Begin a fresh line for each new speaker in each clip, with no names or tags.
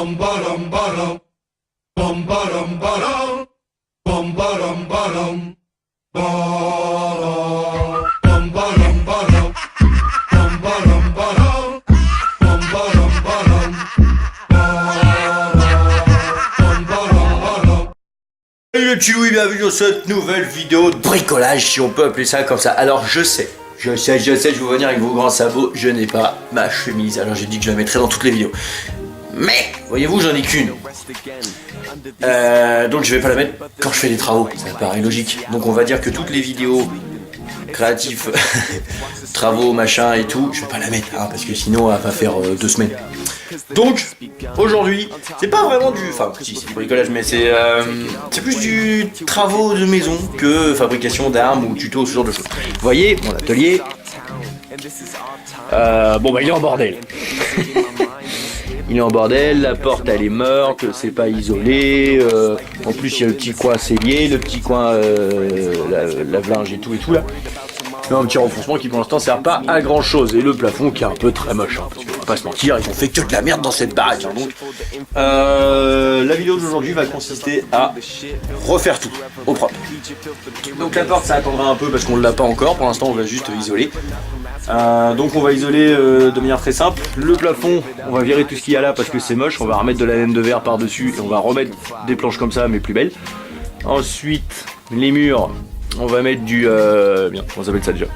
Bum bum bum bum bum bum bum bum bum
Salut le Chiwi, bienvenue dans cette nouvelle vidéo de bricolage, si on peut appeler ça comme ça. Alors je sais, je vais vous venir avec vos grands sabots, je n'ai pas ma chemise, alors j'ai dit que je la mettrais dans toutes les vidéos. Mais, voyez-vous, j'en ai qu'une. Donc je vais pas la mettre quand je fais des travaux, ça paraît logique. Donc on va dire que toutes les vidéos créatifs, travaux, machin et tout, je vais pas la mettre, hein, parce que sinon elle va faire 2 semaines. Donc, aujourd'hui, c'est pas vraiment du... Enfin, si, c'est du bricolage, mais c'est plus du travaux de maison que fabrication d'armes ou tuto, ce genre de choses. Vous voyez, mon atelier... bon, bah, il est en bordel. Il est en bordel, la porte, elle est morte, c'est pas isolé. En plus, il y a le petit coin cellier, le petit coin lave-linge et tout là. Un petit renfoncement qui pour l'instant sert pas à grand chose, et le plafond qui est un peu très moche, hein, parce qu'on va pas se mentir, ils ont fait que de la merde dans cette baraque, hein, donc la vidéo d'aujourd'hui va consister à refaire tout au propre. Donc la porte ça attendra un peu parce qu'on l'a pas encore, pour l'instant on va juste isoler. Donc on va isoler de manière très simple. Le plafond, on va virer tout ce qu'il y a là parce que c'est moche, on va remettre de la laine de verre par dessus et on va remettre des planches comme ça mais plus belles. Ensuite les murs, on va mettre du... bien, comment ça s'appelle ça déjà?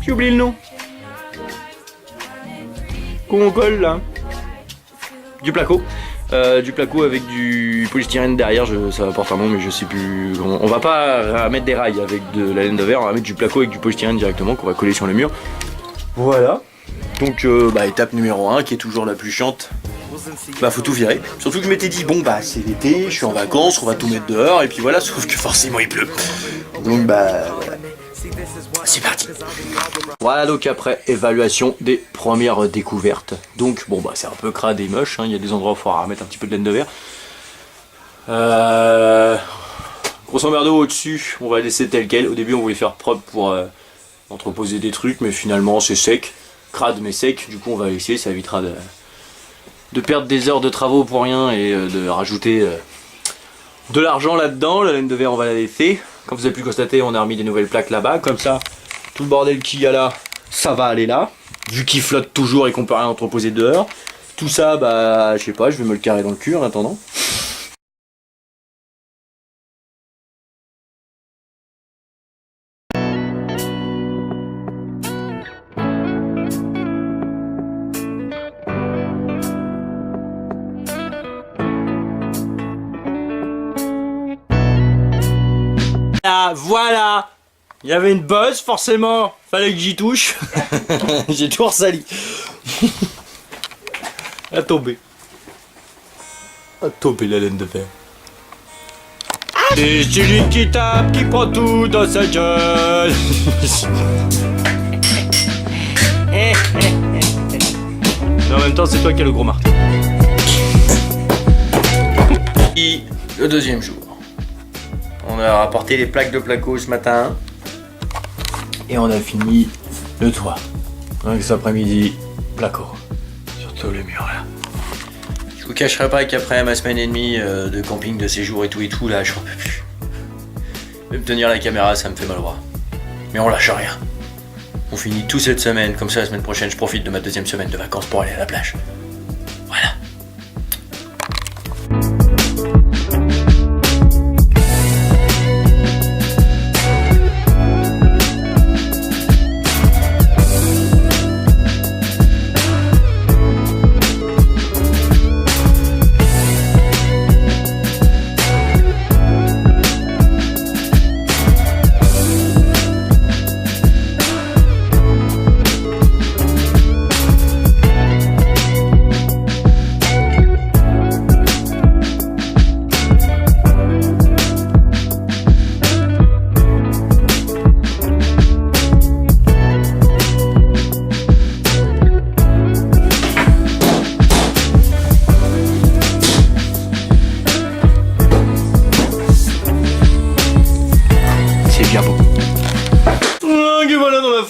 J'ai oublié le nom. Qu'on colle là. Du placo. Du placo avec du polystyrène derrière, ça porte un nom mais je sais plus comment. On va pas mettre des rails avec de la laine de verre, on va mettre du placo avec du polystyrène directement qu'on va coller sur le mur. Voilà. Donc étape numéro 1 qui est toujours la plus chiante. Bah faut tout virer, surtout que je m'étais dit bon bah c'est l'été, je suis en vacances, on va tout mettre dehors et puis voilà, sauf que forcément il pleut. Donc voilà. C'est parti. Voilà, donc après évaluation des premières découvertes. Donc bon bah c'est un peu crade et moche, hein. Il y a des endroits où il faudra remettre un petit peu de laine de verre. Grosso merdo au-dessus, on va laisser tel quel. Au début on voulait faire propre pour entreposer des trucs, mais finalement c'est sec, crade mais sec, du coup on va laisser, ça évitera de perdre des heures de travaux pour rien et de rajouter de l'argent là-dedans. La laine de verre on va la laisser. Comme vous avez pu constater, on a remis des nouvelles plaques là-bas, comme ça tout le bordel qu'il y a là, ça va aller là, vu qu'il flotte toujours et qu'on peut rien entreposer dehors. Tout ça, bah je sais pas, je vais me le carrer dans le cul en attendant. Voilà, il y avait une bosse forcément, fallait que j'y touche. J'ai tout ressali. A tombé. A tombé la laine de verre. C'est celui qui tape, qui prend tout dans sa gueule. Mais en même temps c'est toi qui as le gros marteau. Et le deuxième jour. On a rapporté les plaques de placo ce matin et on a fini le toit. Donc cet après-midi, placo sur tout le mur là. Je vous cacherai pas qu'après ma semaine et demie de camping, de séjour et tout là, j'en peux plus. Même tenir la caméra, ça me fait mal au bras. Mais on lâche rien. On finit tout cette semaine, comme ça la semaine prochaine, je profite de ma deuxième semaine de vacances pour aller à la plage. Voilà.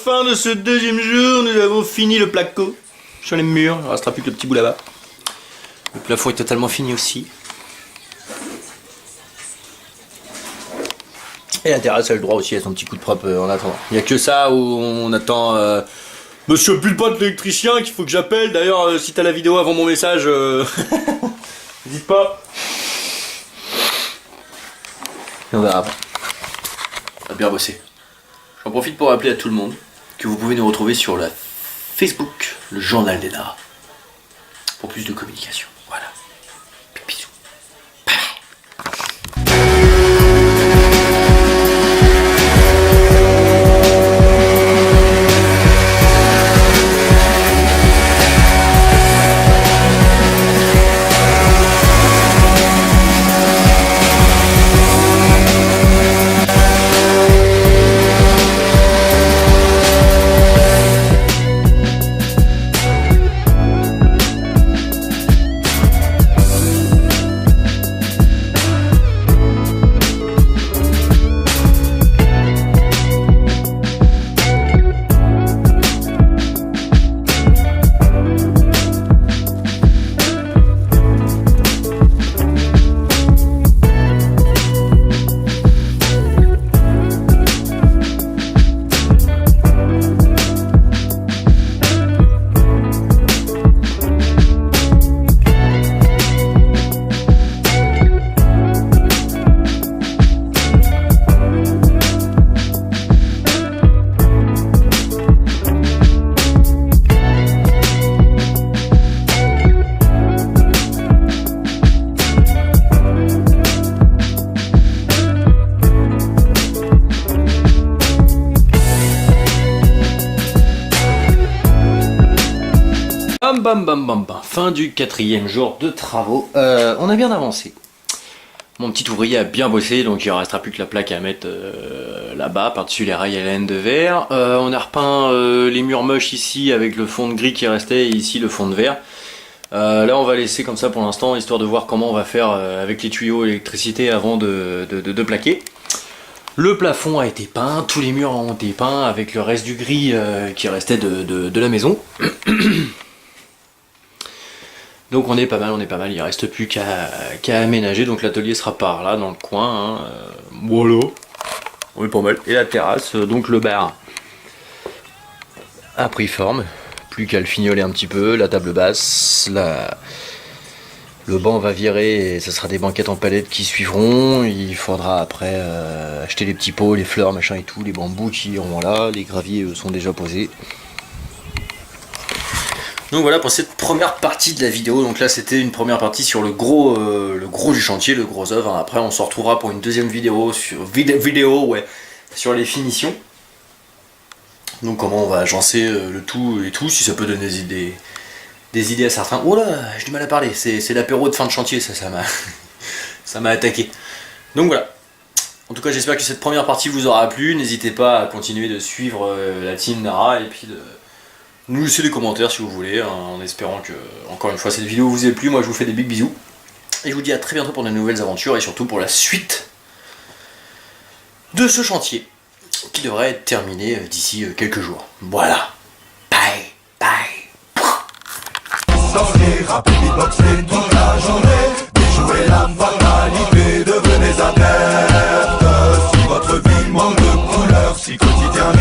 fin de ce deuxième jour, nous avons fini le placo. sur les murs, il ne restera plus que le petit bout là-bas. Le plafond est totalement fini aussi. Et la terrasse a le droit aussi à son petit coup de propre en attendant. Il n'y a que ça où on attend Monsieur Pulpote l'électricien qu'il faut que j'appelle. D'ailleurs, si t'as la vidéo avant mon message, n'hésite pas. Et on verra après. On va bien bosser. J'en profite pour rappeler à tout le monde que vous pouvez nous retrouver sur la Facebook, le Journal des Naras, pour plus de communication. Voilà. Bisous. Bye bye. Bam bam bam bam, fin du 4e jour de travaux. On a bien avancé. Mon petit ouvrier a bien bossé, donc il ne restera plus que la plaque à mettre là-bas, par-dessus les rails à laine de verre. On a repeint les murs moches ici avec le fond de gris qui restait et ici le fond de verre. Là on va laisser comme ça pour l'instant, histoire de voir comment on va faire avec les tuyaux électricité avant de plaquer. Le plafond a été peint, tous les murs ont été peints avec le reste du gris qui restait de la maison. Donc on est pas mal, il reste plus qu'à aménager, donc l'atelier sera par là dans le coin, hein. Voilà, on est pas mal. Et la terrasse, donc le bar a pris forme, plus qu'à le fignoler un petit peu, la table basse, le banc va virer et ça sera des banquettes en palette qui suivront. Il faudra après acheter les petits pots, les fleurs, machin et tout, les bambous qui iront là, les graviers sont déjà posés. Donc voilà pour cette première partie de la vidéo. Donc là c'était une première partie sur le gros du chantier, le gros œuvre. Après on se retrouvera pour une deuxième vidéo sur les finitions. Donc comment on va agencer le tout et tout, si ça peut donner des idées à certains. Oh là, j'ai du mal à parler, c'est l'apéro de fin de chantier, ça m'a attaqué. Donc voilà. En tout cas j'espère que cette première partie vous aura plu. N'hésitez pas à continuer de suivre la team Nara et puis de nous laissez des commentaires si vous voulez, hein, en espérant que, encore une fois, cette vidéo vous ait plu. Moi je vous fais des big bisous. Et je vous dis à très bientôt pour de nouvelles aventures et surtout pour la suite de ce chantier qui devrait être terminé d'ici quelques jours. Voilà. Bye bye.
Dans les rap beatboxer toute la journée, déjouer la fatalité, devenez adepte. Si votre vie manque de couleur, si quotidien